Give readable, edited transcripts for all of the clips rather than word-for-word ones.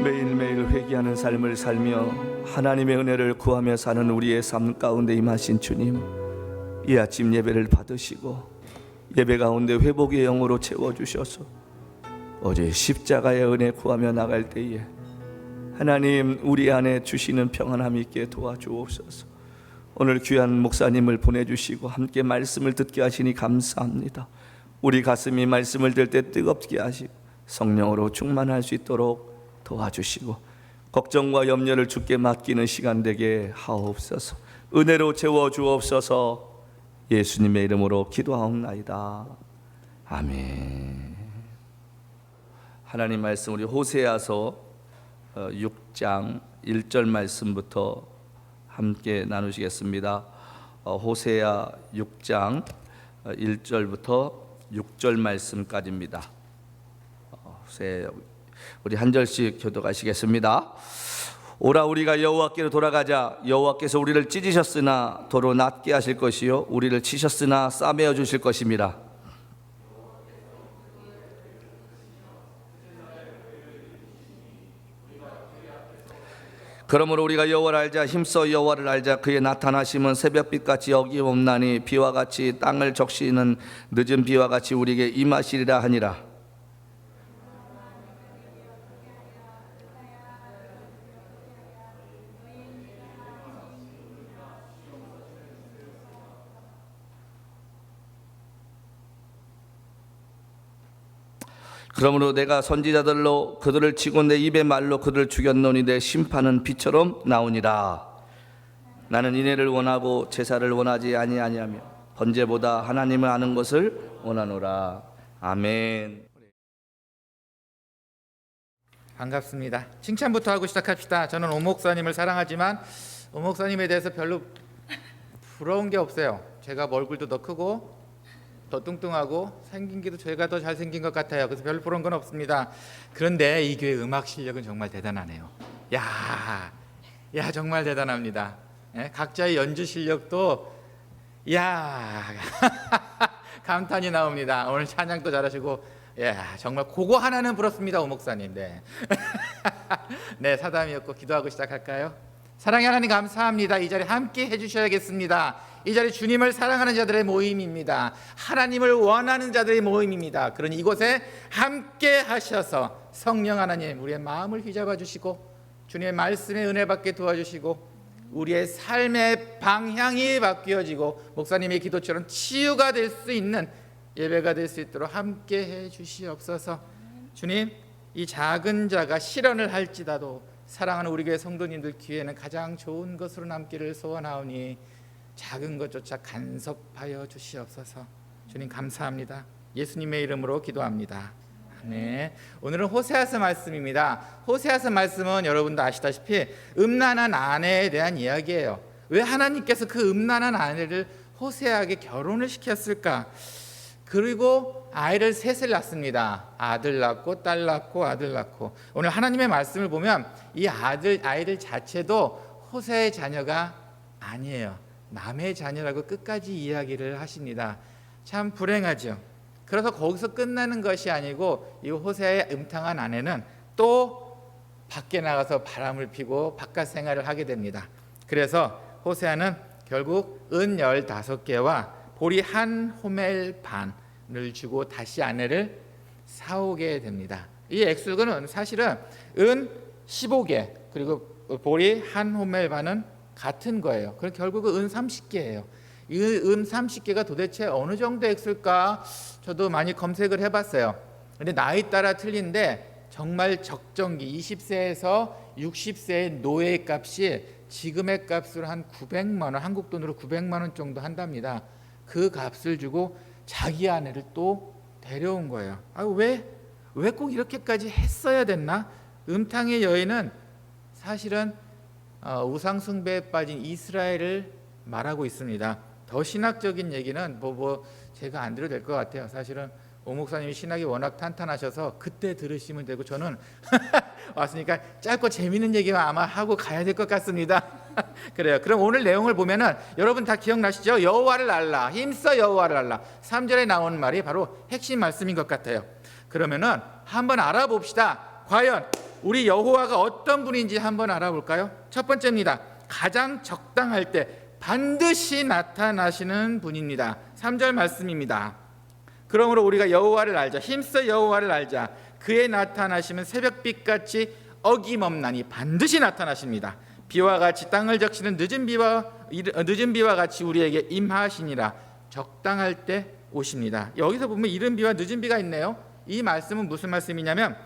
매일매일 회개하는 삶을 살며 하나님의 은혜를 구하며 사는 우리의 삶 가운데 임하신 주님, 이 아침 예배를 받으시고 예배 가운데 회복의 영으로 채워주셔서 어제 십자가의 은혜 구하며 나갈 때에 하나님 우리 안에 주시는 평안함 있게 도와주옵소서. 오늘 귀한 목사님을 보내주시고 함께 말씀을 듣게 하시니 감사합니다. 우리 가슴이 말씀을 들 때 뜨겁게 하시고 성령으로 충만할 수 있도록 도와주시고 걱정과 염려를 주께 맡기는 시간 되게 하옵소서. 은혜로 채워주옵소서. 예수님의 이름으로 기도하옵나이다. 아멘. 하나님 말씀 우리 호세아서 6장 1절 말씀부터 함께 나누시겠습니다. 호세아 6장 1절부터 6절 말씀까지입니다. 우리 한 절씩 교독하시겠습니다. 오라 우리가 여호와께로 돌아가자. 여호와께서 우리를 찢으셨으나 도로 낫게 하실 것이요 우리를 치셨으나 싸매어 주실 것임이라. 그러므로 우리가 여호와를 알자. 힘써 여호와를 알자. 그의 나타나심은 새벽빛같이 어김없나니 비와 같이 땅을 적시는 늦은 비와 같이 우리에게 임하시리라 하니라. 그러므로 내가 선지자들로 그들을 치고 내 입의 말로 그들을 죽였노니 내 심판은 비처럼 나오니라. 나는 인애를 원하고 제사를 원하지 아니하며 번제보다 하나님을 아는 것을 원하노라. 아멘. 반갑습니다. 칭찬부터 하고 시작합시다. 저는 오 목사님을 사랑하지만 오 목사님에 대해서 별로 부러운 게 없어요. 제가 얼굴도 더 크고 더 뚱뚱하고 생긴 게도 제가 더 잘생긴 것 같아요. 그래서 별로 부러운 건 없습니다. 그런데 이 교회 음악 실력은 정말 대단하네요. 야 정말 대단합니다. 각자의 연주 실력도 감탄이 나옵니다. 오늘 찬양도 잘하시고 정말 그거 하나는 부럽습니다. 오 목사님. 네, 사담이었고 기도하고 시작할까요? 사랑의 하나님 감사합니다. 이 자리에 함께 해주셔야겠습니다. 이 자리 주님을 사랑하는 자들의 모임입니다. 하나님을 원하는 자들의 모임입니다. 그러니 이곳에 함께 하셔서 성령 하나님 우리의 마음을 휘잡아 주시고 주님의 말씀에 은혜 받게 도와주시고 우리의 삶의 방향이 바뀌어지고 목사님의 기도처럼 치유가 될 수 있는 예배가 될 수 있도록 함께 해 주시옵소서. 주님, 이 작은 자가 실언을 할지라도 사랑하는 우리 교회 성도님들 귀에는 가장 좋은 것으로 남기를 소원하오니 작은 것조차 간섭하여 주시옵소서. 주님 감사합니다. 예수님의 이름으로 기도합니다. 네, 오늘은 호세아서 말씀입니다. 호세아서 말씀은 여러분도 아시다시피 음란한 아내에 대한 이야기예요. 왜 하나님께서 그 음란한 아내를 호세아에게 결혼을 시켰을까? 그리고 아이를 셋을 낳습니다. 아들 낳고 딸 낳고 아들 낳고. 오늘 하나님의 말씀을 보면 이 아이들 자체도 호세아의 자녀가 아니에요. 남의 자녀라고 끝까지 이야기를 하십니다. 참 불행하죠. 그래서 거기서 끝나는 것이 아니고 이 호세아의 음탕한 아내는 또 밖에 나가서 바람을 피고 바깥 생활을 하게 됩니다. 그래서 호세아는 결국 은 15개와 보리 한 호멜 반을 주고 다시 아내를 사오게 됩니다. 이 액수는 사실은 은 15개 그리고 보리 한 호멜 반은 같은 거예요. 그럼 결국은 은 30개예요. 이 은 30개가 도대체 어느 정도 액수일까? 저도 많이 검색을 해봤어요. 근데 나이 따라 틀린데 정말 적정기 20세에서 60세의 노예 값이 지금의 값으로 한 900만 원, 한국 돈으로 900만 원 정도 한답니다. 그 값을 주고 자기 아내를 또 데려온 거예요. 왜 꼭 이렇게까지 했어야 됐나? 음탕의 여인은 사실은 우상 숭배에 빠진 이스라엘을 말하고 있습니다. 더 신학적인 얘기는 제가 안 드려도 될 것 같아요. 사실은 오 목사님이 신학이 워낙 탄탄하셔서 그때 들으시면 되고 저는 왔으니까 짧고 재미있는 얘기만 아마 하고 가야 될 것 같습니다. 그래요. 그럼 오늘 내용을 보면은 여러분 다 기억나시죠? 여호와를 알라, 힘써 여호와를 알라. 3절에 나오는 말이 바로 핵심 말씀인 것 같아요. 그러면은 한번 알아봅시다. 과연 우리 여호와가 어떤 분인지 한번 알아볼까요? 첫 번째입니다. 가장 적당할 때 반드시 나타나시는 분입니다. 3절 말씀입니다. 그러므로 우리가 여호와를 알자. 힘써 여호와를 알자. 그의 나타나심은 새벽빛같이 어김없나니 반드시 나타나십니다. 비와 같이 땅을 적시는 늦은 비와 같이 우리에게 임하시니라. 적당할 때 오십니다. 여기서 보면 이른 비와 늦은 비가 있네요. 이 말씀은 무슨 말씀이냐면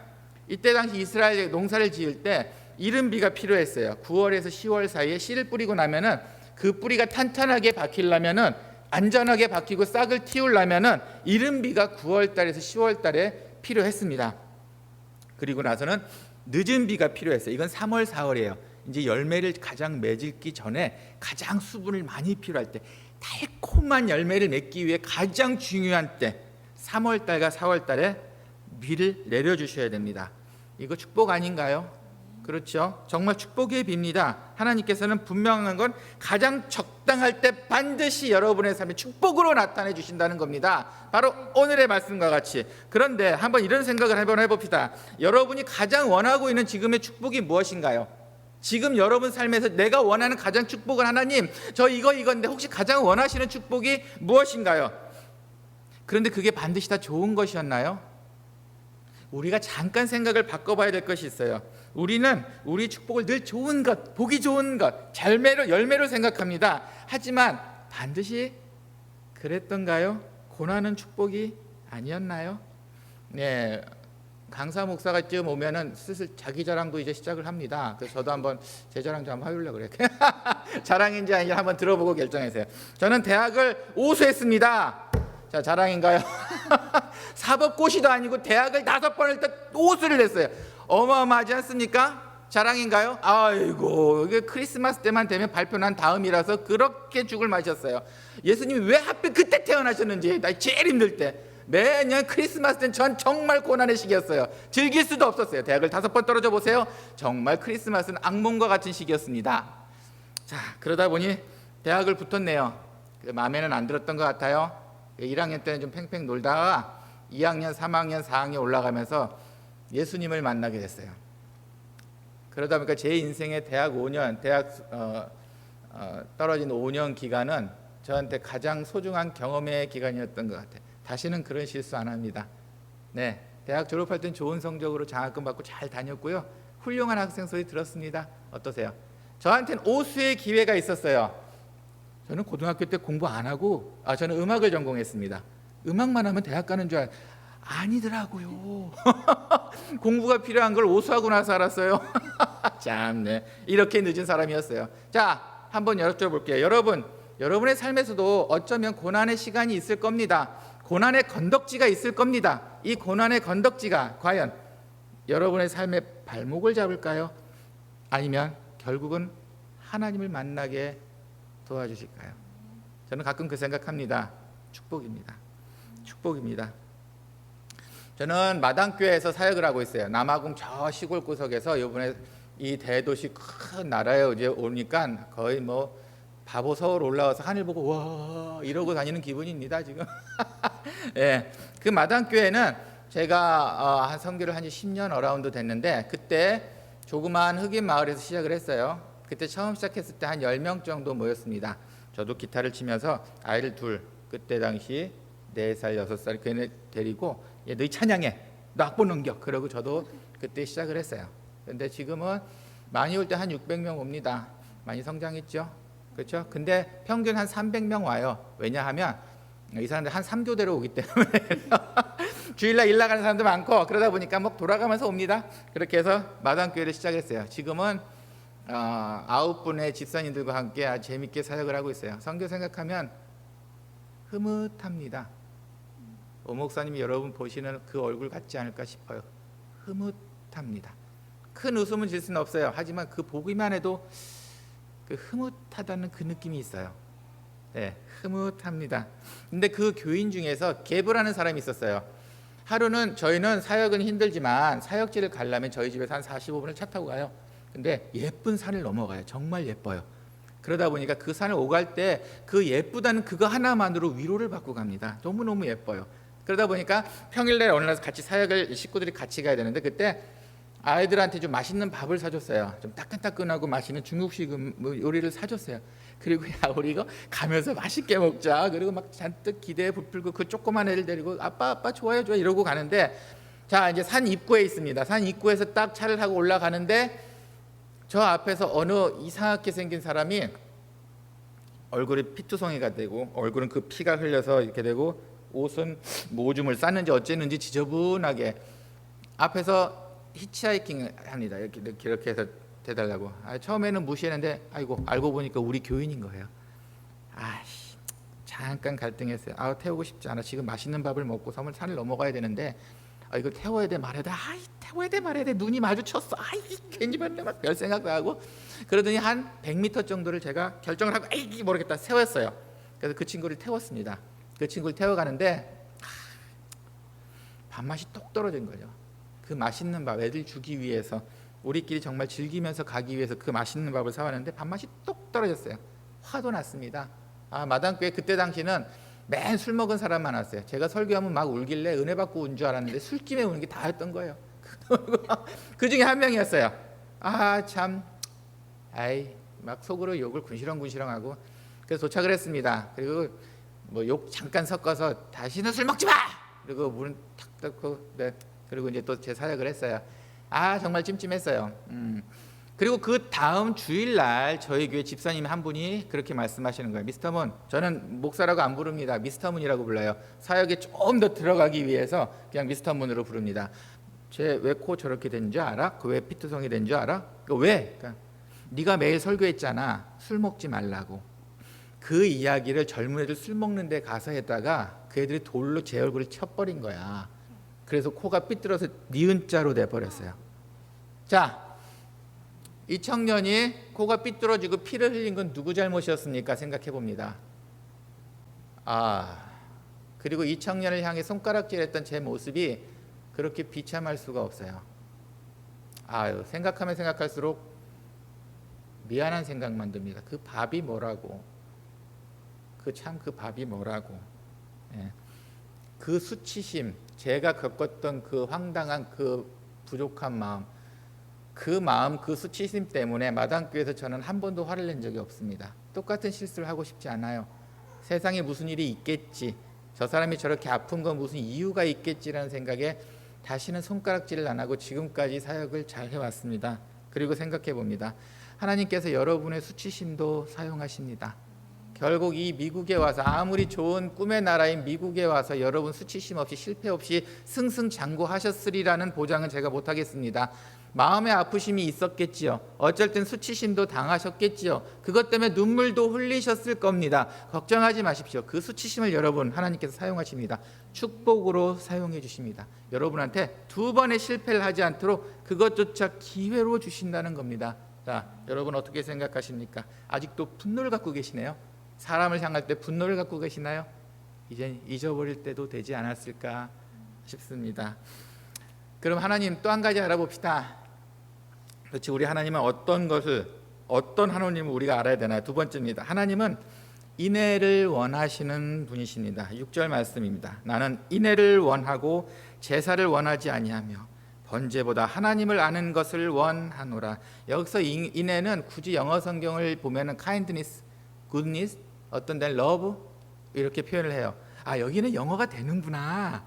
이때 당시 이스라엘 농사를 지을 때 이른 비가 필요했어요. 9월에서 10월 사이에 씨를 뿌리고 나면은 그 뿌리가 탄탄하게 박히려면은 안전하게 박히고 싹을 틔우려면은 이른 비가 9월 달에서 10월 달에 필요했습니다. 그리고 나서는 늦은 비가 필요했어요. 이건 3월, 4월이에요. 이제 열매를 가장 맺기 전에 가장 수분을 많이 필요할 때, 달콤한 열매를 맺기 위해 가장 중요한 때 3월 달과 4월 달에 비를 내려주셔야 됩니다. 이거 축복 아닌가요? 그렇죠. 정말 축복의 비입니다. 하나님께서는 분명한 건 가장 적당할 때 반드시 여러분의 삶에 축복으로 나타내 주신다는 겁니다. 바로 오늘의 말씀과 같이. 그런데 한번 이런 생각을 한번 해봅시다. 여러분이 가장 원하고 있는 지금의 축복이 무엇인가요? 지금 여러분 삶에서 내가 원하는 가장 축복은 하나님, 저 이건데 혹시 가장 원하시는 축복이 무엇인가요? 그런데 그게 반드시 다 좋은 것이었나요? 우리가 잠깐 생각을 바꿔봐야 될 것이 있어요. 우리는 우리 축복을 늘 좋은 것, 보기 좋은 것, 열매로 생각합니다. 하지만 반드시 그랬던가요? 고난은 축복이 아니었나요? 네, 강사 목사가 쯤 오면은 슬슬 자기 자랑도 이제 시작을 합니다. 그래서 저도 한번 제 자랑 좀 한번 하려고 그래요. 자랑인지 아닌지 한번 들어보고 결정하세요. 저는 대학을 오수했습니다. 자, 자랑인가요? 사법고시도 아니고 대학을 5번을 다 오수를 했어요. 어마어마하지 않습니까? 자랑인가요? 아이고, 이게 크리스마스 때만 되면 발표 난 다음이라서 그렇게 죽을 마셨어요. 예수님이 왜 하필 그때 태어나셨는지, 나 제일 힘들 때 매년 크리스마스 때는 전 정말 고난의 시기였어요. 즐길 수도 없었어요. 대학을 5번 떨어져 보세요. 정말 크리스마스는 악몽과 같은 시기였습니다. 자, 그러다 보니 대학을 붙었네요. 마음에는 안 들었던 것 같아요. 1학년 때는 좀 팽팽 놀다가 2학년, 3학년, 4학년 올라가면서 예수님을 만나게 됐어요. 그러다 보니까 제 인생의 대학 5년, 떨어진 5년 기간은 저한테 가장 소중한 경험의 기간이었던 것 같아요. 다시는 그런 실수 안 합니다. 네, 대학 졸업할 땐 좋은 성적으로 장학금 받고 잘 다녔고요. 훌륭한 학생 소리 들었습니다. 어떠세요? 저한테는 오수의 기회가 있었어요. 저는 고등학교 때 공부 안 하고 저는 음악을 전공했습니다. 음악만 하면 대학 가는 줄 아니더라고요. 공부가 필요한 걸 오수하고 나서 알았어요. 참네, 이렇게 늦은 사람이었어요. 자, 한번 여쭤볼게요. 여러분의 삶에서도 어쩌면 고난의 시간이 있을 겁니다. 고난의 건덕지가 있을 겁니다. 이 고난의 건덕지가 과연 여러분의 삶의 발목을 잡을까요? 아니면 결국은 하나님을 만나게 도와주실까요? 저는 가끔 그 생각합니다. 축복입니다. 축복입니다. 저는 마당교회에서 사역을 하고 있어요. 남아공 저 시골 구석에서 이번에 이 대도시 큰 나라에 이제 오니까 거의 뭐 바보 서울 올라와서 하늘 보고 와 이러고 다니는 기분입니다 지금. 예, 그 마당교회는 제가 한 선교를 한 지 10년 어라운드 됐는데 그때 조그마한 흑인 마을에서 시작을 했어요. 그때 처음 시작했을 때 한 10명 정도 모였습니다. 저도 기타를 치면서 아이를 둘, 그때 당시 4살, 6살 걔네 데리고 너희 찬양해, 너 악보 넘겨. 그러고 저도 그때 시작을 했어요. 근데 지금은 많이 올 때 한 600명 옵니다. 많이 성장했죠. 그렇죠? 근데 평균 한 300명 와요. 왜냐하면 이 사람들 한 3교대로 오기 때문에 주일날 일 나가는 사람도 많고 그러다 보니까 막 돌아가면서 옵니다. 그렇게 해서 마당교회를 시작했어요. 지금은 9분의 집사님들과 함께 아주 재밌게 사역을 하고 있어요. 선교 생각하면 흐뭇합니다. 오 목사님이 여러분 보시는 그 얼굴 같지 않을까 싶어요. 흐뭇합니다. 큰 웃음은 질 수는 없어요. 하지만 그 보기만 해도 그 흐뭇하다는 그 느낌이 있어요. 네, 흐뭇합니다. 근데 그 교인 중에서 개브라는 사람이 있었어요. 하루는 저희는 사역은 힘들지만 사역지를 가려면 저희 집에서 한 45분을 차 타고 가요. 근데 예쁜 산을 넘어가요. 정말 예뻐요. 그러다 보니까 그 산을 오갈 때 그 예쁘다는 그거 하나만으로 위로를 받고 갑니다. 너무너무 예뻐요. 그러다 보니까 평일날 어느 날 같이 사역을 식구들이 같이 가야 되는데 그때 아이들한테 좀 맛있는 밥을 사줬어요. 좀 따끈따끈하고 맛있는 중국식 요리를 사줬어요. 그리고 야 우리 이거 가면서 맛있게 먹자. 그리고 막 잔뜩 기대에 부풀고 그 조그만 애를 데리고 아빠 좋아요 좋아 이러고 가는데, 자 이제 산 입구에 있습니다. 산 입구에서 딱 차를 타고 올라가는데 저 앞에서 어느 이상하게 생긴 사람이 얼굴이 피투성이가 되고, 얼굴은 그 피가 흘려서 이렇게 되고, 옷은 뭐 오줌을 쌌는지 어쨌는지 지저분하게 앞에서 히치하이킹 합니다. 이렇게 해서 대달라고. 처음에는 무시했는데 아이고 알고 보니까 우리 교인인 거예요. 아씨, 잠깐 갈등했어요. 태우고 싶지 않아. 지금 맛있는 밥을 먹고 섬을 산을 넘어가야 되는데 이걸 태워야 돼 말해야 돼. 태워야 돼 말해야 돼. 눈이 마주쳤어. 괜히 막 별 생각도 하고 그러더니 한 100m 정도를 제가 결정을 하고 모르겠다 세웠어요. 그래서 그 친구를 태웠습니다. 그 친구를 태워가는데 밥맛이 똑 떨어진 거죠. 그 맛있는 밥 애들 주기 위해서 우리끼리 정말 즐기면서 가기 위해서 그 맛있는 밥을 사왔는데 밥맛이 똑 떨어졌어요. 화도 났습니다. 마당교회 그때 당시는 맨 술 먹은 사람만 왔어요. 제가 설교하면 막 울길래 은혜 받고 운 줄 알았는데 술김에 우는 게 다였던 거예요. 그 중에 한 명이었어요. 막 속으로 욕을 군시렁군시렁하고 그래서 도착을 했습니다. 그리고 뭐 욕 잠깐 섞어서 다시는 술 먹지 마. 그리고 문을 탁 닫고 그리고 이제 또 제 사역을 했어요. 정말 찜찜했어요. 그리고 그 다음 주일날 저희 교회 집사님 한 분이 그렇게 말씀하시는 거예요. 미스터 문, 저는 목사라고 안 부릅니다. 미스터 문이라고 불러요. 사역에 좀 더 들어가기 위해서 그냥 미스터 문으로 부릅니다. 쟤 왜 코 저렇게 된 줄 알아? 그 왜 피투성이 된 줄 알아? 왜? 그러니까 네가 매일 설교했잖아. 술 먹지 말라고. 그 이야기를 젊은 애들 술 먹는 데 가서 했다가 그 애들이 돌로 제 얼굴을 쳐버린 거야. 그래서 코가 삐뚤어서 니은자로 돼버렸어요. 자, 이 청년이 코가 삐뚤어지고 피를 흘린 건 누구 잘못이었습니까? 생각해 봅니다. 그리고 이 청년을 향해 손가락질했던 제 모습이 그렇게 비참할 수가 없어요. 생각하면 생각할수록 미안한 생각만 듭니다. 그 밥이 뭐라고? 그 밥이 뭐라고? 그 수치심, 제가 겪었던 그 황당한 그 부족한 마음, 그 수치심 때문에 마당교회에서 저는 한 번도 화를 낸 적이 없습니다. 똑같은 실수를 하고 싶지 않아요. 세상에 무슨 일이 있겠지, 저 사람이 저렇게 아픈 건 무슨 이유가 있겠지라는 생각에 다시는 손가락질을 안 하고 지금까지 사역을 잘 해왔습니다. 그리고 생각해 봅니다. 하나님께서 여러분의 수치심도 사용하십니다. 결국 이 미국에 와서 아무리 좋은 꿈의 나라인 미국에 와서 여러분 수치심 없이 실패 없이 승승장구하셨으리라는 보장은 제가 못하겠습니다. 마음의 아프심이 있었겠지요. 어쩔 땐 수치심도 당하셨겠지요. 그것 때문에 눈물도 흘리셨을 겁니다. 걱정하지 마십시오. 그 수치심을 여러분 하나님께서 사용하십니다. 축복으로 사용해 주십니다. 여러분한테 두 번의 실패를 하지 않도록 그것조차 기회로 주신다는 겁니다. 자, 여러분 어떻게 생각하십니까? 아직도 분노를 갖고 계시네요. 사람을 향할 때 분노를 갖고 계시나요? 이제 잊어버릴 때도 되지 않았을까 싶습니다. 그럼 하나님 또 한 가지 알아봅시다. 그렇지, 우리 하나님은 어떤 하나님을 우리가 알아야 되나요? 두 번째입니다. 하나님은 인애를 원하시는 분이십니다. 6절 말씀입니다. 나는 인애를 원하고 제사를 원하지 아니하며 번제보다 하나님을 아는 것을 원하노라. 여기서 인애는 굳이 영어 성경을 보면은 kindness, goodness, 어떤 데는 love 이렇게 표현을 해요. 여기는 영어가 되는구나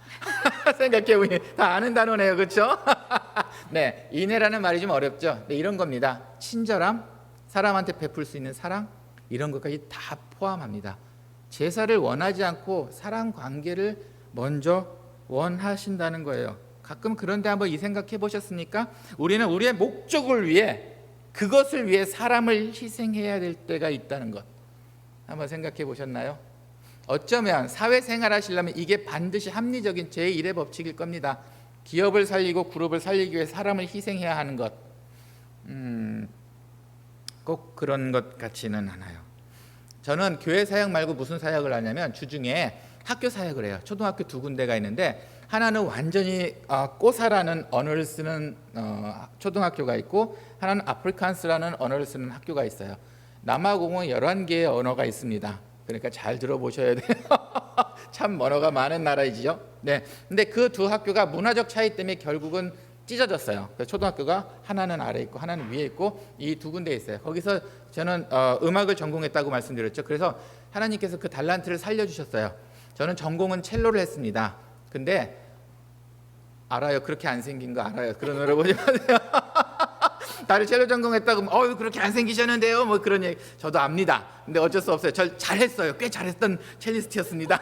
생각해보니 다 아는 단어네요. 그렇죠? 네, 인애라는 말이 좀 어렵죠. 네, 이런 겁니다. 친절함, 사람한테 베풀 수 있는 사랑, 이런 것까지 다 포함합니다. 제사를 원하지 않고 사랑 관계를 먼저 원하신다는 거예요. 가끔 그런데 한번 이 생각해 보셨습니까? 우리는 우리의 목적을 위해, 그것을 위해 사람을 희생해야 될 때가 있다는 것 한번 생각해 보셨나요? 어쩌면 사회생활 하시려면 이게 반드시 합리적인 제1의 법칙일 겁니다. 기업을 살리고 그룹을 살리기 위해 사람을 희생해야 하는 것, 꼭 그런 것 같지는 않아요. 저는 교회 사역 말고 무슨 사역을 하냐면 주중에 학교 사역을 해요. 초등학교 두 군데가 있는데 하나는 완전히 꼬사라는 언어를 쓰는 초등학교가 있고 하나는 아프리칸스라는 언어를 쓰는 학교가 있어요. 남아공은 11개의 언어가 있습니다. 그러니까 잘 들어보셔야 돼요. 참 언어가 많은 나라이지요. 네. 근데 그 두 학교가 문화적 차이 때문에 결국은 찢어졌어요. 그래서 초등학교가 하나는 아래 있고 하나는 위에 있고 이 두 군데 있어요. 거기서 저는 음악을 전공했다고 말씀드렸죠. 그래서 하나님께서 그 달란트를 살려주셨어요. 저는 전공은 첼로를 했습니다. 근데 알아요. 그렇게 안 생긴 거 알아요. 그런 여러분이 하세요. 다들 첼로 전공했다고 그렇게 안 생기셨는데요. 뭐 그런 얘기 저도 압니다. 근데 어쩔 수 없어요. 저 잘했어요. 꽤 잘했던 첼리스트였습니다.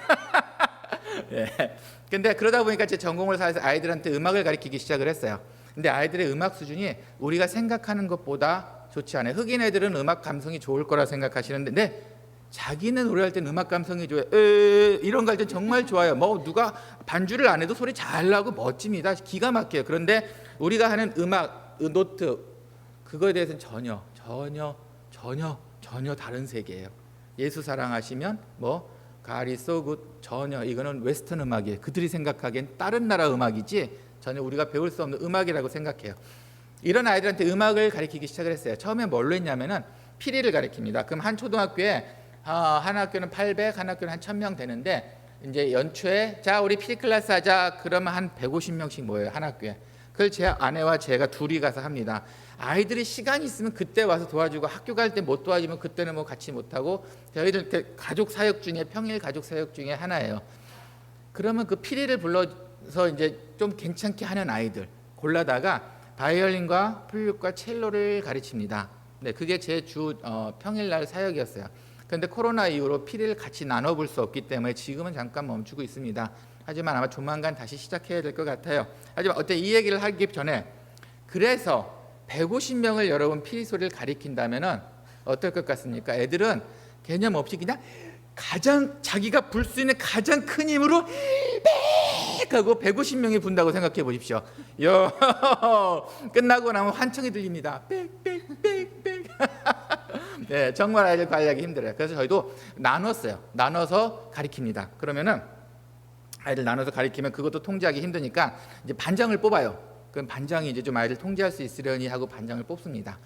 예. 근데 그러다 보니까 제 전공을 사서 아이들한테 음악을 가르치기 시작을 했어요. 근데 아이들의 음악 수준이 우리가 생각하는 것보다 좋지 않아요. 흑인 애들은 음악 감성이 좋을 거라 생각하시는데 자기는 노래할 땐 음악 감성이 좋아요. 이런 거 할 땐 정말 좋아요. 뭐 누가 반주를 안 해도 소리 잘 나고 멋집니다. 기가 막혀요. 그런데 우리가 하는 음악, 노트 그거에 대해서는 전혀 다른 세계예요. 예수 사랑하시면 뭐 God is so good 전혀 이거는 웨스턴 음악이에요. 그들이 생각하기엔 다른 나라 음악이지 전혀 우리가 배울 수 없는 음악이라고 생각해요. 이런 아이들한테 음악을 가르치기 시작을 했어요. 처음에 뭘로 했냐면은 피리를 가르칩니다. 그럼 한 초등학교에 한 학교는 800, 한 학교는 한 1000명 되는데 이제 연초에 자 우리 피리 클래스 하자 그러면 한 150명씩 모여요. 한 학교에. 그걸 제 아내와 제가 둘이 가서 합니다. 아이들이 시간이 있으면 그때 와서 도와주고 학교 갈 때 못 도와주면 그때는 뭐 같이 못하고 저희들 가족 사역 중에 평일 가족 사역 중에 하나예요. 그러면 그 피리를 불러서 이제 좀 괜찮게 하는 아이들 골라다가 바이올린과 플룻과 첼로를 가르칩니다. 네, 그게 제 주 평일날 사역이었어요. 그런데 코로나 이후로 피리를 같이 나눠볼 수 없기 때문에 지금은 잠깐 멈추고 있습니다. 하지만 아마 조만간 다시 시작해야 될 것 같아요. 하지만 이 얘기를 하기 전에 그래서 150명을 여러분 피리 소리를 가리킨다면은 어떨 것 같습니까? 애들은 개념 없이 그냥 가장 자기가 불 수 있는 가장 큰 힘으로 빽 하고 150명이 분다고 생각해 보십시오. 끝나고 나면 환청이 들립니다. 빽빽빽빽. 네, 정말 아이들 관리하기 힘들어요. 그래서 저희도 나눠서 가리킵니다. 그러면은 아이들 나눠서 가리키면 그것도 통제하기 힘드니까 이제 반장을 뽑아요. 그럼 반장이 이제 좀 아이들 통제할 수 있으려니 하고 반장을 뽑습니다.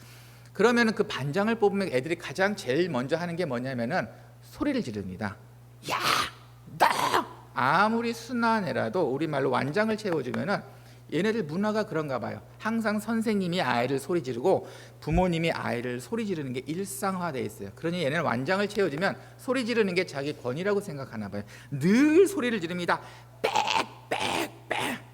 그러면은 그 반장을 뽑으면 애들이 가장 제일 먼저 하는 게 뭐냐면은 소리를 지릅니다. 야, 나 아무리 순한 애라도 우리 말로 완장을 채워주면은 얘네들 문화가 그런가 봐요. 항상 선생님이 아이를 소리 지르고 부모님이 아이를 소리 지르는 게 일상화되어 있어요. 그러니 얘네는 완장을 채워주면 소리 지르는 게 자기 권위라고 생각하나 봐요. 늘 소리를 지릅니다. 빽빽빽.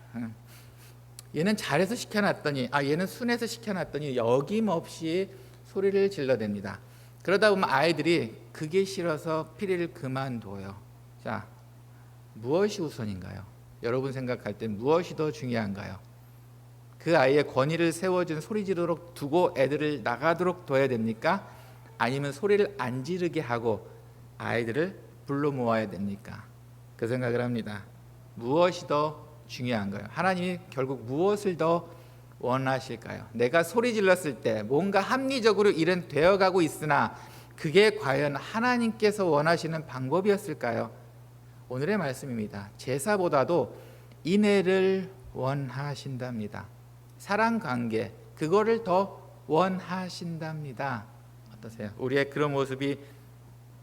얘는 잘해서 시켜놨더니 얘는 순해서 시켜놨더니 여김없이 소리를 질러댑니다. 그러다 보면 아이들이 그게 싫어서 피리를 그만둬요. 자, 무엇이 우선인가요? 여러분 생각할 때 무엇이 더 중요한가요? 그 아이의 권위를 세워준 소리 지르도록 두고 애들을 나가도록 둬야 됩니까? 아니면 소리를 안 지르게 하고 아이들을 불러 모아야 됩니까? 그 생각을 합니다. 무엇이 더 중요한가요? 하나님이 결국 무엇을 더 원하실까요? 내가 소리 질렀을 때 뭔가 합리적으로 일은 되어가고 있으나 그게 과연 하나님께서 원하시는 방법이었을까요? 오늘의 말씀입니다. 제사보다도 인애를 원하신답니다. 사랑관계 그거를 더 원하신답니다. 어떠세요? 우리의 그런 모습이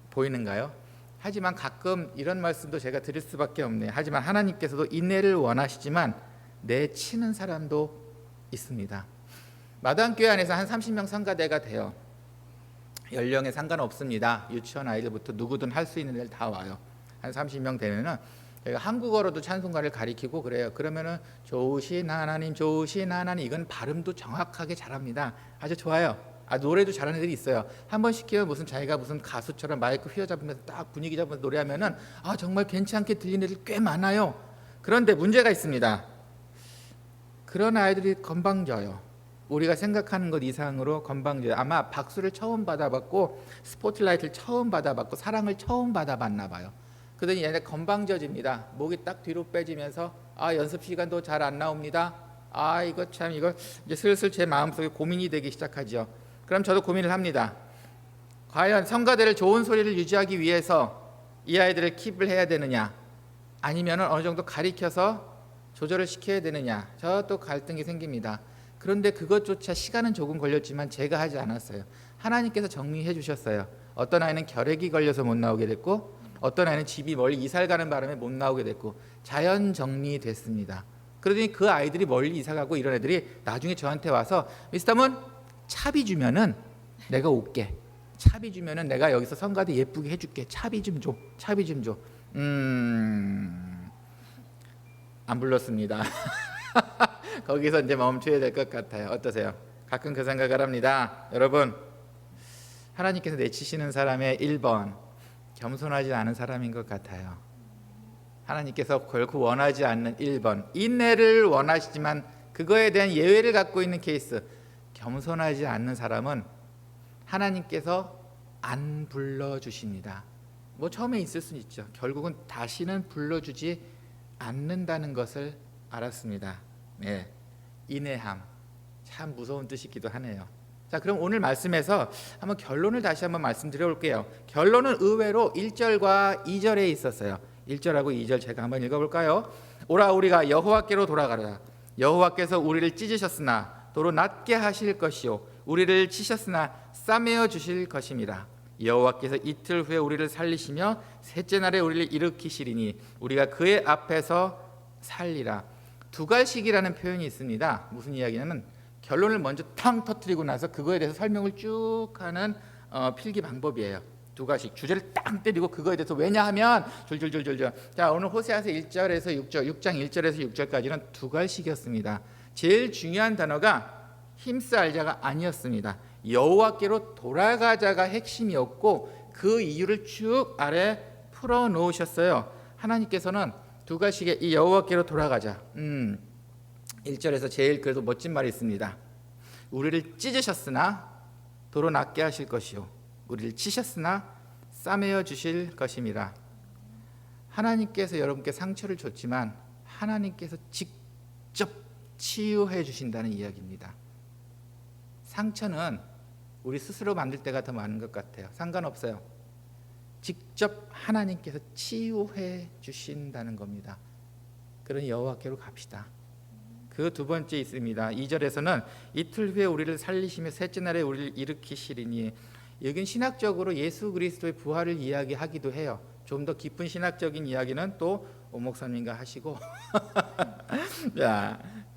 보이는가요? 하지만 가끔 이런 말씀도 제가 드릴 수밖에 없네요. 하지만 하나님께서도 인애를 원하시지만 내치는 사람도 있습니다. 마당교회 안에서 한 30명 성가대가 돼요. 연령에 상관없습니다. 유치원 아이들부터 누구든 할 수 있는 애들 다 와요. 한 30명 되면은 저희가 한국어로도 찬송가를 가리키고 그래요. 그러면은 좋으신 하나님 좋으신 하나님 이건 발음도 정확하게 잘합니다. 아주 좋아요. 노래도 잘하는 애들이 있어요. 한번 시키면 무슨 자기가 무슨 가수처럼 마이크 휘어잡으면서 딱 분위기 잡으면서 노래하면은 정말 괜찮게 들리는 애들 꽤 많아요. 그런데 문제가 있습니다. 그런 아이들이 건방져요. 우리가 생각하는 것 이상으로 건방져요. 아마 박수를 처음 받아봤고 스포트라이트를 처음 받아봤고 사랑을 처음 받아봤나 봐요. 그러더니 얘네 건방져집니다. 목이 딱 뒤로 빼지면서 연습 시간도 잘 안 나옵니다. 이거 참 이거 이제 슬슬 제 마음속에 고민이 되기 시작하죠. 그럼 저도 고민을 합니다. 과연 성가대를 좋은 소리를 유지하기 위해서 이 아이들을 킵을 해야 되느냐 아니면 어느 정도 가리켜서 조절을 시켜야 되느냐 저 또 갈등이 생깁니다. 그런데 그것조차 시간은 조금 걸렸지만 제가 하지 않았어요. 하나님께서 정리해 주셨어요. 어떤 아이는 결핵이 걸려서 못 나오게 됐고 어떤 아이는 집이 멀리 이사를 가는 바람에 못 나오게 됐고 자연 정리됐습니다. 그러더니 그 아이들이 멀리 이사 가고 이런 애들이 나중에 저한테 와서 미스터 문 차비 주면은 내가 올게. 차비 주면은 내가 여기서 성가대 예쁘게 해줄게. 차비 좀 줘. 차비 좀 줘. 안 불렀습니다. 거기서 이제 멈춰야 될 것 같아요. 어떠세요? 가끔 그 생각을 합니다. 여러분, 하나님께서 내치시는 사람의 1번 겸손하지 않은 사람인 것 같아요. 하나님께서 결코 원하지 않는 1번 인내를 원하시지만 그거에 대한 예외를 갖고 있는 케이스, 겸손하지 않는 사람은 하나님께서 안 불러주십니다. 뭐 처음에 있을 수는 있죠. 결국은 다시는 불러주지 않는다는 것을 알았습니다. 네, 인내함, 참 무서운 뜻이기도 하네요. 자, 그럼 오늘 말씀에서 한번 결론을 다시 한번 말씀드려 볼게요. 결론은 의외로 1절과 2절에 있었어요. 1절하고 2절 제가 한번 읽어볼까요? 오라 우리가 여호와께로 돌아가라. 여호와께서 우리를 찢으셨으나 도로 낫게 하실 것이요 우리를 치셨으나 싸매어 주실 것임이라. 여호와께서 이틀 후에 우리를 살리시며 셋째 날에 우리를 일으키시리니 우리가 그의 앞에서 살리라. 두갈식이라는 표현이 있습니다. 무슨 이야기냐면 결론을 먼저 탕 터뜨리고 나서 그거에 대해서 설명을 쭉 하는 필기 방법이에요. 두갈식, 주제를 딱 때리고 그거에 대해서 왜냐하면 줄줄줄줄줄. 자, 오늘 호세아서 1절에서 6절, 6장 1절에서 6절까지는 두갈식이었습니다. 제일 중요한 단어가 힘쓰 알자가 아니었습니다. 여호와께로 돌아가자가 핵심이었고 그 이유를 쭉 아래 풀어 놓으셨어요. 하나님께서는 두갈식의 이 여호와께로 돌아가자. 1절에서 제일 그래도 멋진 말이 있습니다. 우리를 찢으셨으나 도로 낫게 하실 것이요 우리를 치셨으나 싸매어 주실 것임이라. 하나님께서 여러분께 상처를 줬지만 하나님께서 직접 치유해 주신다는 이야기입니다. 상처는 우리 스스로 만들 때가 더 많은 것 같아요. 상관없어요. 직접 하나님께서 치유해 주신다는 겁니다. 그러니 여호와께로 갑시다. 그 두 번째 있습니다. 2절에서는 이틀 후에 우리를 살리시며 셋째 날에 우리를 일으키시리니, 여긴 신학적으로 예수 그리스도의 부활을 이야기하기도 해요. 좀 더 깊은 신학적인 이야기는 또 오 목사님과 하시고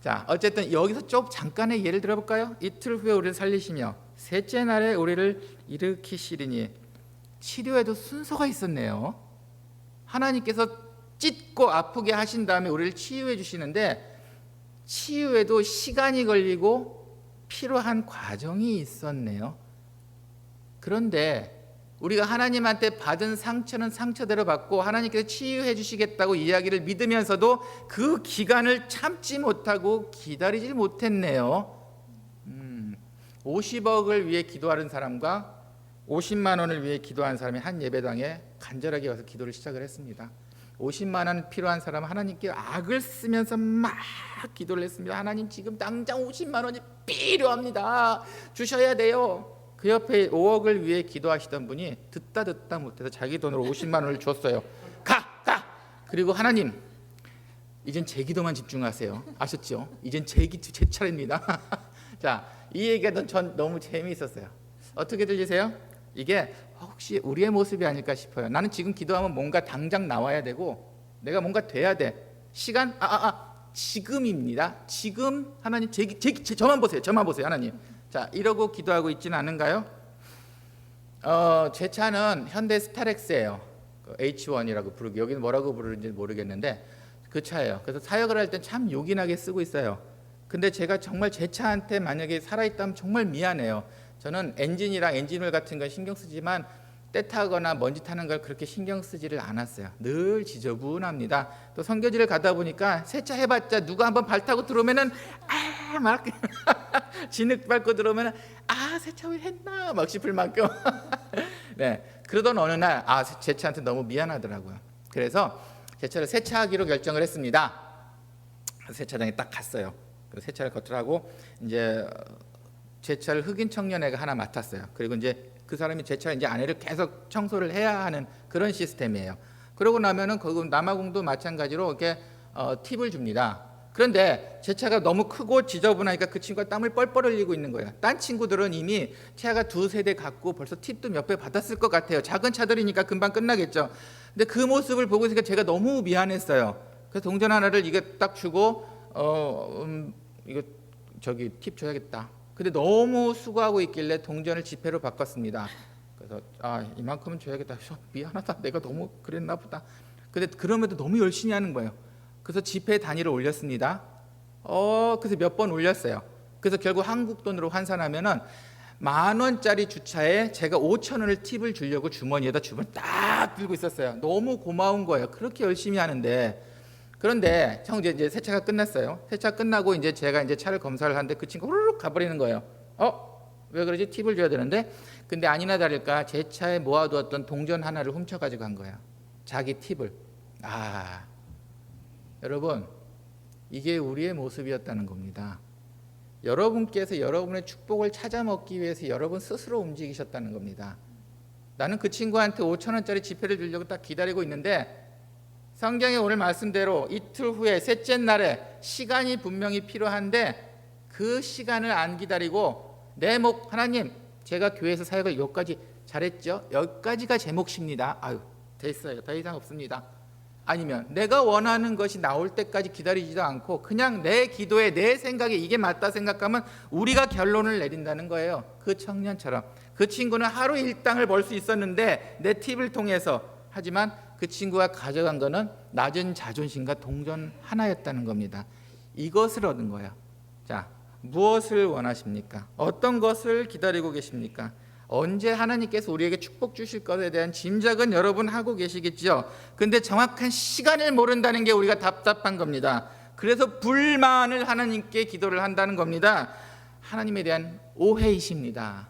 자, 어쨌든 여기서 좀 잠깐의 예를 들어볼까요? 이틀 후에 우리를 살리시며 셋째 날에 우리를 일으키시리니. 치료에도 순서가 있었네요. 하나님께서 찢고 아프게 하신 다음에 우리를 치유해 주시는데 치유에도 시간이 걸리고 필요한 과정이 있었네요. 그런데 우리가 하나님한테 받은 상처는 상처대로 받고 하나님께서 치유해 주시겠다고 이야기를 믿으면서도 그 기간을 참지 못하고 기다리질 못했네요. 50억을 위해 기도하는 사람과 50만 원을 위해 기도한 사람이 한 예배당에 간절하게 와서 기도를 시작을 했습니다. 50만 원 필요한 사람은 하나님께 악을 쓰면서 막 기도를 했습니다. 하나님, 지금 당장 50만 원이 필요합니다. 주셔야 돼요. 그 옆에 5억을 위해 기도하시던 분이 듣다 못해서 자기 돈으로 50만 원을 줬어요. 가! 그리고 하나님, 이젠 제 기도만 집중하세요. 아셨죠? 이젠 제 차례입니다. 자, 이 얘기가 전 너무 재미있었어요. 어떻게 들리세요? 이게 혹시 우리의 모습이 아닐까 싶어요. 나는 지금 기도하면 뭔가 당장 나와야 되고 내가 뭔가 돼야 돼. 시간 지금입니다. 지금 하나님 저만 보세요. 하나님. 자, 이러고 기도하고 있지는 않은가요? 제 차는 현대 스타렉스예요. H1이라고 부르고 여기는 뭐라고 부르는지 모르겠는데 그 차예요. 그래서 사역을 할 땐 참 요긴하게 쓰고 있어요. 근데 제가 정말 제 차한테 만약에 살아있다면 정말 미안해요. 저는 엔진이랑 엔진오일 같은 건 신경 쓰지만 때 타거나 먼지 타는 걸 그렇게 신경 쓰지를 않았어요. 늘 지저분합니다. 또 선교지를 가다 보니까 세차 해봤자 누가 한번 발 타고 들어오면은 막 진흙 밟고 들어오면은 세차 왜 했나 막 싶을 만큼 네, 그러던 어느 날 제 차한테 너무 미안하더라고요. 그래서 제 차를 세차하기로 결정을 했습니다. 세차장에 딱 갔어요. 그 세차를 겉으라고 이제 제 차를 흑인 청년애가 하나 맡았어요. 그리고 이제 그 사람이 제 차 이제 안에를 계속 청소를 해야 하는 그런 시스템이에요. 그러고 나면은 그 남아공도 마찬가지로 이렇게 팁을 줍니다. 그런데 제 차가 너무 크고 지저분하니까 그 친구가 땀을 뻘뻘 흘리고 있는 거예요. 딴 친구들은 이미 차가 2-3대 갖고 벌써 팁도 몇 배 받았을 것 같아요. 작은 차들이니까 금방 끝나겠죠. 근데 그 모습을 보고 있으니까 제가 너무 미안했어요. 그래서 동전 하나를 이게 딱 주고 이거 저기 팁 줘야겠다. 근데 너무 수고하고 있길래 동전을 지폐로 바꿨습니다. 그래서 이만큼은 줘야겠다. 그래서 미안하다, 내가 너무 그랬나 보다. 근데 그럼에도 너무 열심히 하는 거예요. 그래서 지폐 단위를 올렸습니다. 그래서 몇 번 올렸어요. 그래서 결국 한국 돈으로 환산하면은 10,000원짜리 주차에 제가 5,000원을 팁을 주려고 주머니에다 주머니 딱 들고 있었어요. 너무 고마운 거예요. 그렇게 열심히 하는데. 그런데 형 이제 세차가 끝났어요. 세차 끝나고 이제 제가 이제 차를 검사를 하는데 그 친구 후루룩 가버리는 거예요. 왜 그러지? 팁을 줘야 되는데. 근데 아니나 다를까 제 차에 모아두었던 동전 하나를 훔쳐가지고 간 거야. 자기 팁을. 여러분, 이게 우리의 모습이었다는 겁니다. 여러분께서 여러분의 축복을 찾아 먹기 위해서 여러분 스스로 움직이셨다는 겁니다. 나는 그 친구한테 5,000원짜리 지폐를 주려고 딱 기다리고 있는데 성경의 오늘 말씀대로 이틀 후에 셋째 날에 시간이 분명히 필요한데 그 시간을 안 기다리고 내 목, 하나님 제가 교회에서 사역을 여기까지 잘했죠? 여기까지가 제 몫입니다. 됐어요. 더 이상 없습니다. 아니면 내가 원하는 것이 나올 때까지 기다리지도 않고 그냥 내 기도에 내 생각에 이게 맞다 생각하면 우리가 결론을 내린다는 거예요. 그 청년처럼. 그 친구는 하루 일당을 벌 수 있었는데 내 팁을 통해서. 하지만 그 친구가 가져간 거는 낮은 자존심과 동전 하나였다는 겁니다. 이것을 얻은 거예요. 자, 무엇을 원하십니까? 어떤 것을 기다리고 계십니까? 언제 하나님께서 우리에게 축복 주실 것에 대한 짐작은 여러분 하고 계시겠죠. 근데 정확한 시간을 모른다는 게 우리가 답답한 겁니다. 그래서 불만을 하나님께 기도를 한다는 겁니다. 하나님에 대한 오해이십니다.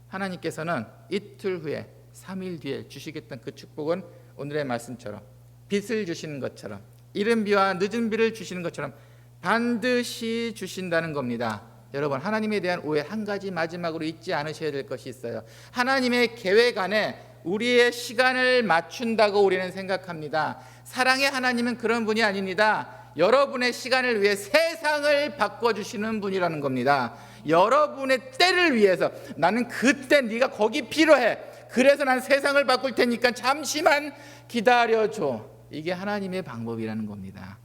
하나님께서는 이틀 후에 3일 뒤에 주시겠다는 그 축복은 오늘의 말씀처럼 빚을 주시는 것처럼 이른 비와 늦은 비를 주시는 것처럼 반드시 주신다는 겁니다. 여러분, 하나님에 대한 오해 한 가지 마지막으로 잊지 않으셔야 될 것이 있어요. 하나님의 계획 안에 우리의 시간을 맞춘다고 우리는 생각합니다. 사랑의 하나님은 그런 분이 아닙니다. 여러분의 시간을 위해 세상을 바꿔주시는 분이라는 겁니다. 여러분의 때를 위해서 나는 그때 네가 거기 필요해. 그래서 난 세상을 바꿀 테니까 잠시만 기다려줘. 이게 하나님의 방법이라는 겁니다.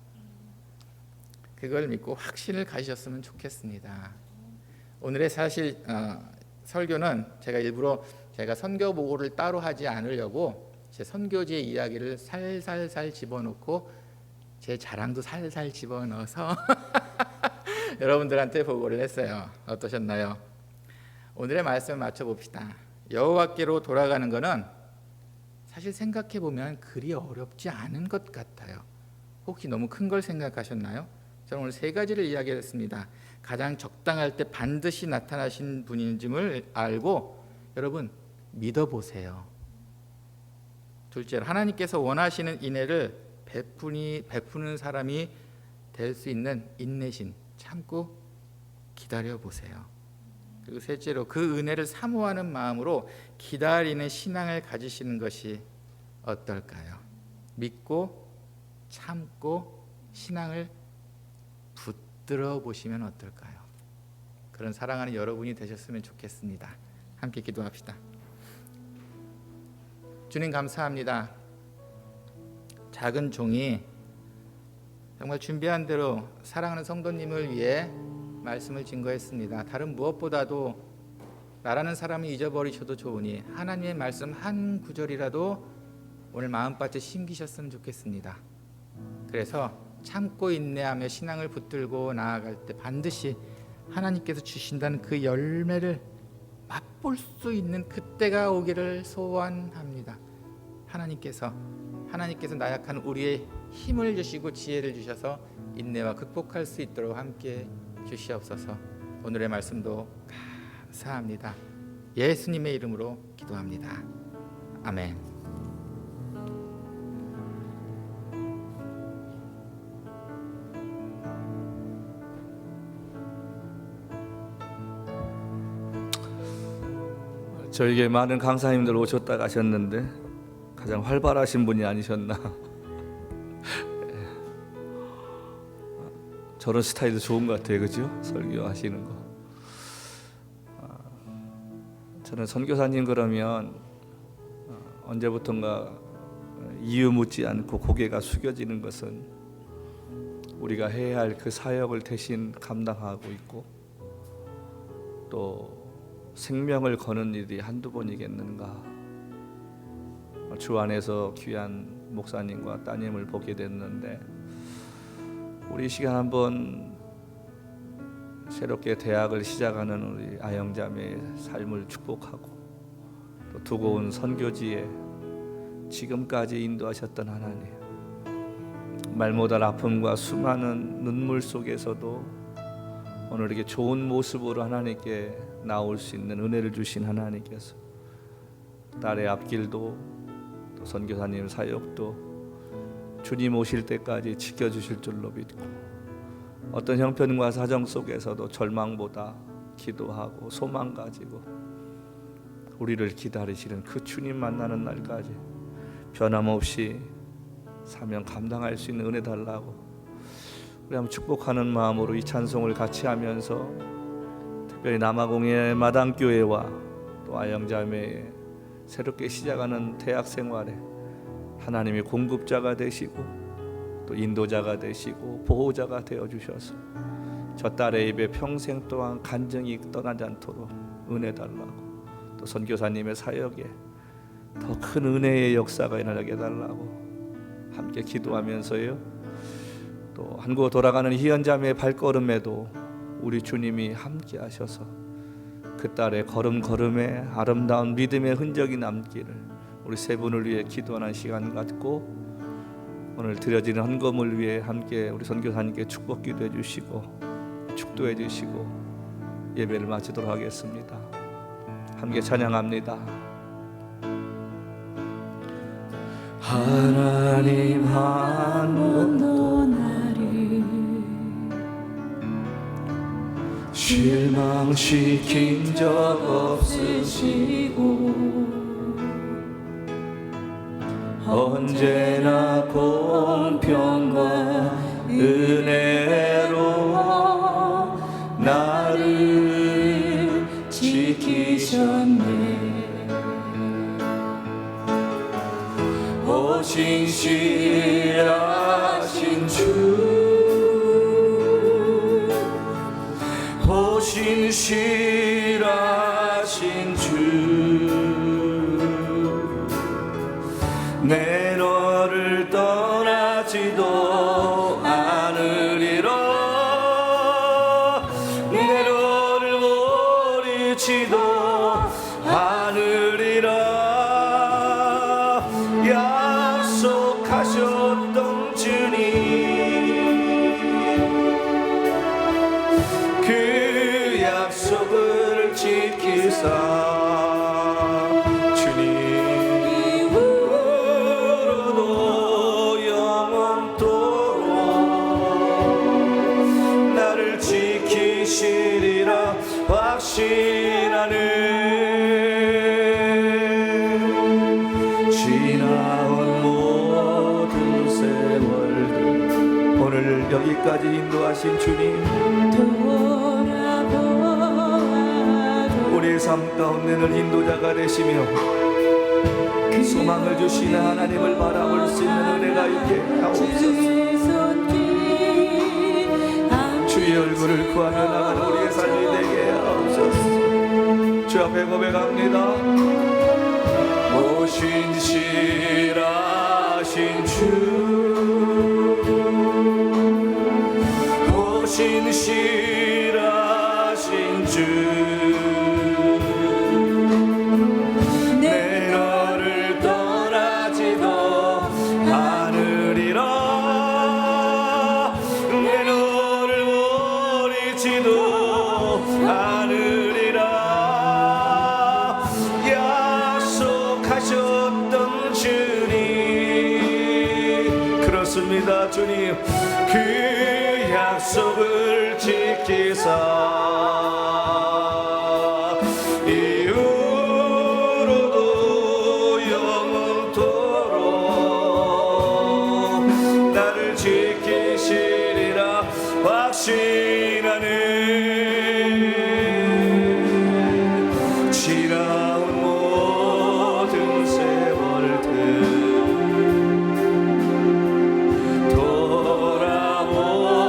그걸 믿고 확신을 가지셨으면 좋겠습니다. 오늘의 사실 설교는 제가 일부러 제가 선교 보고를 따로 하지 않으려고 제 선교지의 이야기를 살살살 집어넣고 제 자랑도 살살 집어넣어서 여러분들한테 보고를 했어요. 어떠셨나요? 오늘의 말씀을 맞춰봅시다. 여호와께로 돌아가는 것은 사실 생각해보면 그리 어렵지 않은 것 같아요. 혹시 너무 큰 걸 생각하셨나요? 저는 오늘 세 가지를 이야기했습니다. 가장 적당할 때 반드시 나타나신 분인지를 알고 여러분 믿어보세요. 둘째로 하나님께서 원하시는 인애를 베푸는 사람이 될 수 있는 인내심 참고 기다려보세요. 그리고 셋째로 그 은혜를 사모하는 마음으로 기다리는 신앙을 가지시는 것이 어떨까요? 믿고 참고 신앙을 붙들어 보시면 어떨까요? 그런 사랑하는 여러분이 되셨으면 좋겠습니다. 함께 기도합시다. 주님 감사합니다. 작은 종이 정말 준비한 대로 사랑하는 성도님을 위해 말씀을 증거했습니다. 다른 무엇보다도 나라는 사람을 잊어버리셔도 좋으니 하나님의 말씀 한 구절이라도 오늘 마음밭에 심기셨으면 좋겠습니다. 그래서 참고 인내하며 신앙을 붙들고 나아갈 때 반드시 하나님께서 주신다는 그 열매를 맛볼 수 있는 그때가 오기를 소원합니다. 하나님께서 나약한 우리의 힘을 주시고 지혜를 주셔서 인내와 극복할 수 있도록 함께 주시옵소서. 오늘의 말씀도 감사합니다. 예수님의 이름으로 기도합니다. 아멘. 저에게 많은 강사님들 오셨다 가셨는데 가장 활발하신 분이 아니셨나. 저런 스타일도 좋은 것 같아요, 그죠? 설교하시는 거. 저는 선교사님 그러면 언제부턴가 이유 묻지 않고 고개가 숙여지는 것은 우리가 해야 할 그 사역을 대신 감당하고 있고, 또 생명을 거는 일이 한두 번이겠는가. 주 안에서 귀한 목사님과 따님을 보게 됐는데, 우리 시간 한번 새롭게 대학을 시작하는 우리 아영자매의 삶을 축복하고, 또 두고 온 선교지에 지금까지 인도하셨던 하나님, 말 못할 아픔과 수많은 눈물 속에서도 오늘 이렇게 좋은 모습으로 하나님께 나올 수 있는 은혜를 주신 하나님께서 딸의 앞길도 또 선교사님 사역도 주님 오실 때까지 지켜주실 줄로 믿고, 어떤 형편과 사정 속에서도 절망보다 기도하고 소망 가지고 우리를 기다리시는 그 주님 만나는 날까지 변함없이 사명 감당할 수 있는 은혜 달라고 우리 한번 축복하는 마음으로 이 찬송을 같이 하면서, 특별히 남아공의 마당교회와 또 아영자매의 새롭게 시작하는 대학 생활에 하나님이 공급자가 되시고 또 인도자가 되시고 보호자가 되어주셔서 저 딸의 입에 평생 동안 간증이 떠나지 않도록 은혜 달라고, 또 선교사님의 사역에 더 큰 은혜의 역사가 일어나게 달라고 함께 기도하면서요, 또 한국 돌아가는 희연자매의 발걸음에도 우리 주님이 함께 하셔서 그 딸의 걸음걸음에 아름다운 믿음의 흔적이 남기를 우리 세 분을 위해 기도하는 시간 갖고, 오늘 드려지는 헌금을 위해 함께 우리 선교사님께 축복 기도해 주시고 축도해 주시고 예배를 마치도록 하겠습니다. 함께 찬양합니다. 하나님 한 번도 나를 실망시킨 적 없으시고 언제나 공평과 은혜로 나를 지키셨네. 신실하신 주, 오 신실하신 주, 내 너를 떠나지도 않으리라, 내 너를 버리지도 않으리라. 약속하셨던 주님, 그 약속을 지키사 주님으로도 영원토록 나를 지키시리라 확신하는 여기까지 인도하신 주님, 우리의 삶 가운데는 인도자가 되시며 소망을 주시는 하나님을 바라볼 수 있는 은혜가 있게 하옵소서. 주의 얼굴을 구하며 나가는 우리의 삶이 되게 하옵소서. 주 앞에 고백합니다. 오 신실하신 주, 신실하신 주, 내 너를 떠나지도 않으리라, 내 너를 버리지도 않으리라. 약속하셨던 주님, 그렇습니다. 주님, 그 약속을 지키사 이후로도 영원토록 나를 지키시리라 확신하는 지나온 모든 세월들 돌아오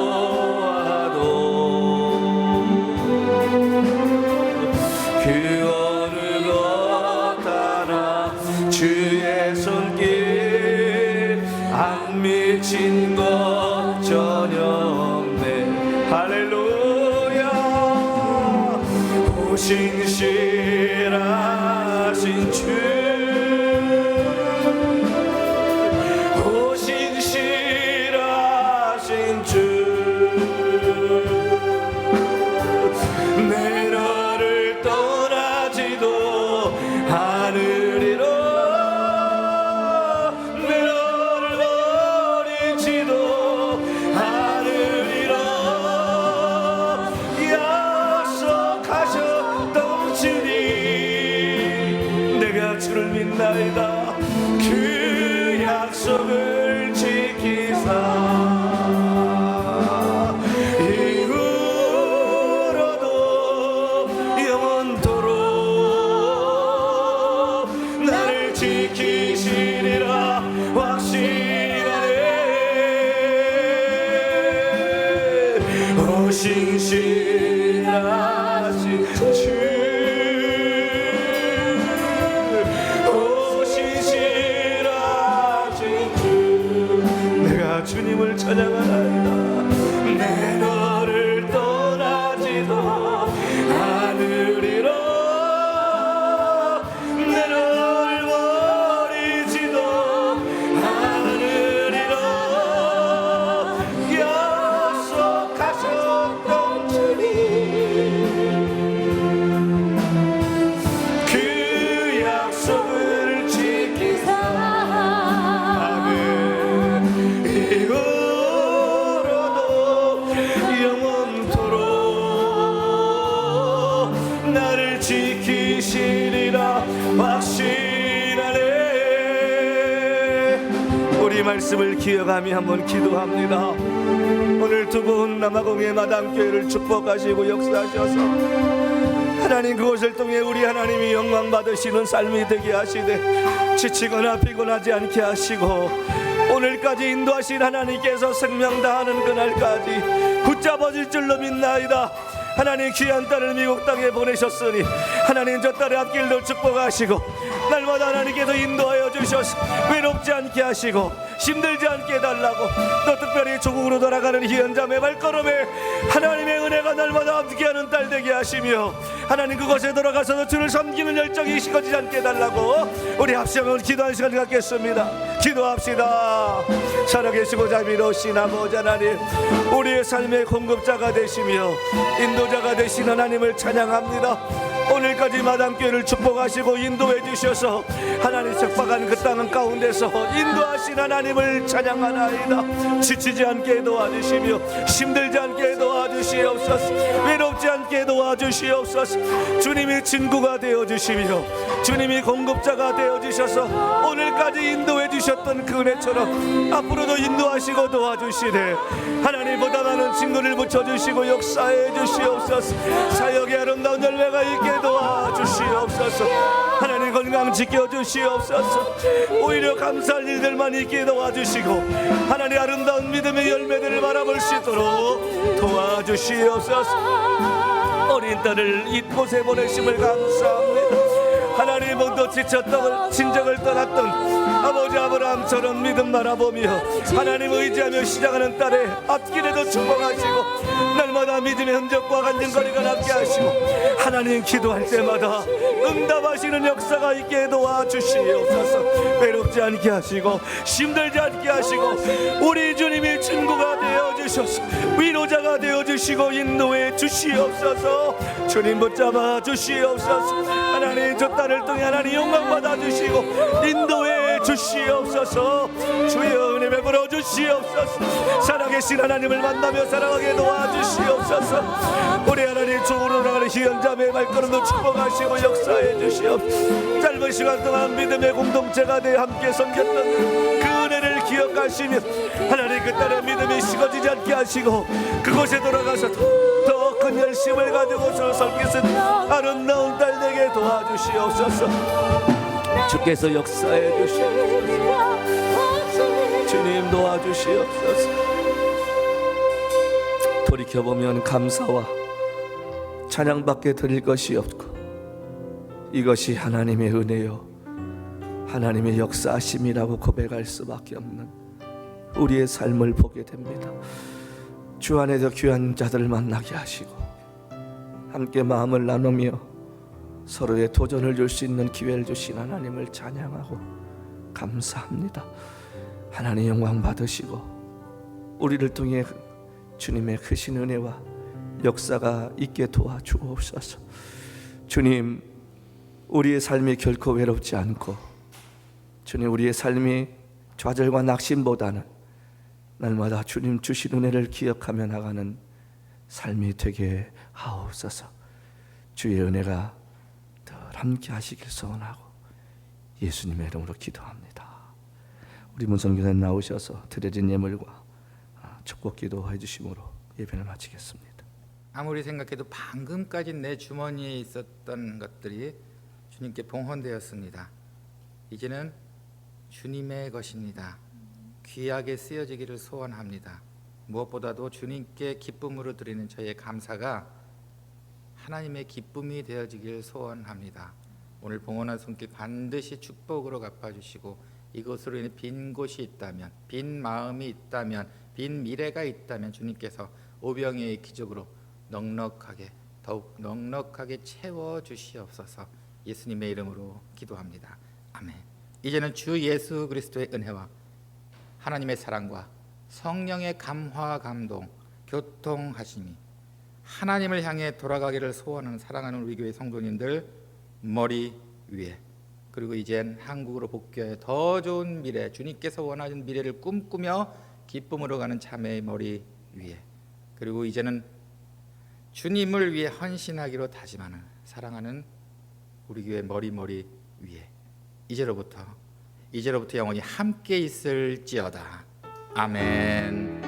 신실하신 주, 오 신실하신 주, 내 너를 떠나지도 않으리라, 내 너를 버리지도 않으리라. 약속하셨던 주님, 내가 주를 믿나이다. 그 약속을 지키사 이후로도 영원토록 나를 지키시리라 확신하네. 오 신실하신 주, 오 신실하신 주, 내가 주님을 찬양하나이다. 내 너를 떠나지도 않으리라, 내 너를 버리지도 않으리라. 약속하셨던 주님, 그 약속을 지키사 이후로도 영원토록 나를 지키시리라 확신하네. 우리 말씀을 기억하며 한번 기도합니다. 오늘 뜨거운 남아공의 마당교회를 축복하시고 역사하셔서 하나님 그곳을 통해 우리 하나님이 영광 받으시는 삶이 되게 하시되 지치거나 피곤하지 않게 하시고 오늘까지 인도하신 하나님께서 생명 다하는 그날까지 붙잡아줄 줄로 믿나이다. 하나님 귀한 딸을 미국 땅에 보내셨으니 하나님 저 딸의 앞길도 축복하시고 날마다 하나님께서 인도하여 주셔서 외롭지 않게 하시고 힘들지 않게 해달라고, 또 특별히 조국으로 돌아가는 희연자매 발걸음에 하나님의 은혜가 날마다 함께하는 딸 되게 하시며 하나님 그곳에 돌아가서도 주를 섬기는 열정이 식어지지 않게 해달라고 우리 합심을 기도하는 시간 갖겠습니다. 기도합시다. 살아계시고 자비로우신 아버지 하나님, 우리의 삶의 공급자가 되시며 인도자가 되신 하나님을 찬양합니다. 오늘까지 마당교회를 축복하시고 인도해 주셔서 하나님 척박한 그 땅 가운데서 인도하신 하나님을 찬양하나이다. 지치지 않게 도와주시며 힘들지 않게 도와주시옵소서, 외롭지 않게 도와주시옵소서. 주님이 친구가 되어주시며 주님이 공급자가 되어주셔서 오늘까지 인도해 주셨던 그 은혜처럼 앞으로도 인도하시고 도와주시되 하나님보다 많은 친구를 붙여주시고 역사해 주시옵소서. 사역의 아름다운 열매가 있게 도와주시옵소서. 하나님 건강 지켜주시옵소서. 오히려 감사할 일들만 있게 도와주시고 하나님 아름다운 믿음의 열매들을 바라볼 수 있도록 도와주시옵소서. 어린 딸을 이곳에 보내심을 감사합니다. 하나님 모두 지쳤던 친정을 떠났던 아버지 아브라함처럼 믿음 바라보며 하나님 의지하며 시작하는 딸의 앞길에도 축복하시고 날마다 믿음의 흔적과 간증거리가 남게 하시고 하나님 기도할 때마다 응답하시는 역사가 있게 도와주시옵소서. 외롭지 않게 하시고 힘들지 않게 하시고 우리 주님이 친구가 되어주셔서 위로자가 되어주시고 인도해 주시옵소서. 주님 붙잡아 주시옵소서. 하나님 저 딸을 통해 하나님 영광 받아 주시고 인도해 주시옵소서. 주의 은혜 베풀어 주시옵소서. 살아계신 하나님을 만나며 살아가게 도와주시옵소서. 우리 하나님 주으로 나가는 희연자매의 발걸음도 축복하시고 역사해 주시옵소서. 짧은 시간 동안 믿음의 공동체가 되어 함께 섬겼던 그 은혜를 기억하시며 하나님 그 딸의 믿음이 식어지지 않게 하시고 그곳에 돌아가서 더 큰 열심을 가지고 주를 섬기는 아름다운 딸 되게 도와주시옵소서. 주께서 역사해 주시옵소서. 주님 도와주시옵소서. 돌이켜보면 감사와 찬양밖에 드릴 것이 없고 이것이 하나님의 은혜요 하나님의 역사하심이라고 고백할 수밖에 없는 우리의 삶을 보게 됩니다. 주 안에서 귀한 자들을 만나게 하시고 함께 마음을 나누며 서로의 도전을 줄 수 있는 기회를 주신 하나님을 찬양하고 감사합니다. 하나님 영광 받으시고 우리를 통해 주님의 크신 은혜와 역사가 있게 도와주옵소서. 주님, 우리의 삶이 결코 외롭지 않고 주님, 우리의 삶이 좌절과 낙심보다는 날마다 주님 주신 은혜를 기억하며 나가는 삶이 되게 하옵소서. 주의 은혜가 늘 함께 하시길 소원하고 예수님의 이름으로 기도합니다. 우리 문성교사님 나오셔서 드려진 예물과 축복 기도해 주심으로 예배를 마치겠습니다. 아무리 생각해도 방금까지 내 주머니에 있었던 것들이 주님께 봉헌되었습니다. 이제는 주님의 것입니다. 귀하게 쓰여지기를 소원합니다. 무엇보다도 주님께 기쁨으로 드리는 저의 감사가 하나님의 기쁨이 되어지길 소원합니다. 오늘 봉헌한 손길 반드시 축복으로 갚아주시고 이것으로 인해 빈 곳이 있다면, 빈 마음이 있다면, 빈 미래가 있다면 주님께서 오병이의 기적으로 넉넉하게, 더욱 넉넉하게 채워주시옵소서. 예수님의 이름으로 기도합니다. 아멘. 이제는 주 예수 그리스도의 은혜와 하나님의 사랑과 성령의 감화 감동 교통하심이 하나님을 향해 돌아가기를 소원하는 사랑하는 우리 교회 성도님들 머리 위에, 그리고 이젠 한국으로 복귀하여 더 좋은 미래, 주님께서 원하는 미래를 꿈꾸며 기쁨으로 가는 자매의 머리 위에, 그리고 이제는 주님을 위해 헌신하기로 다짐하는 사랑하는 우리 교회 머리 위에 이제로부터 영원히 함께 있을지어다. 아멘.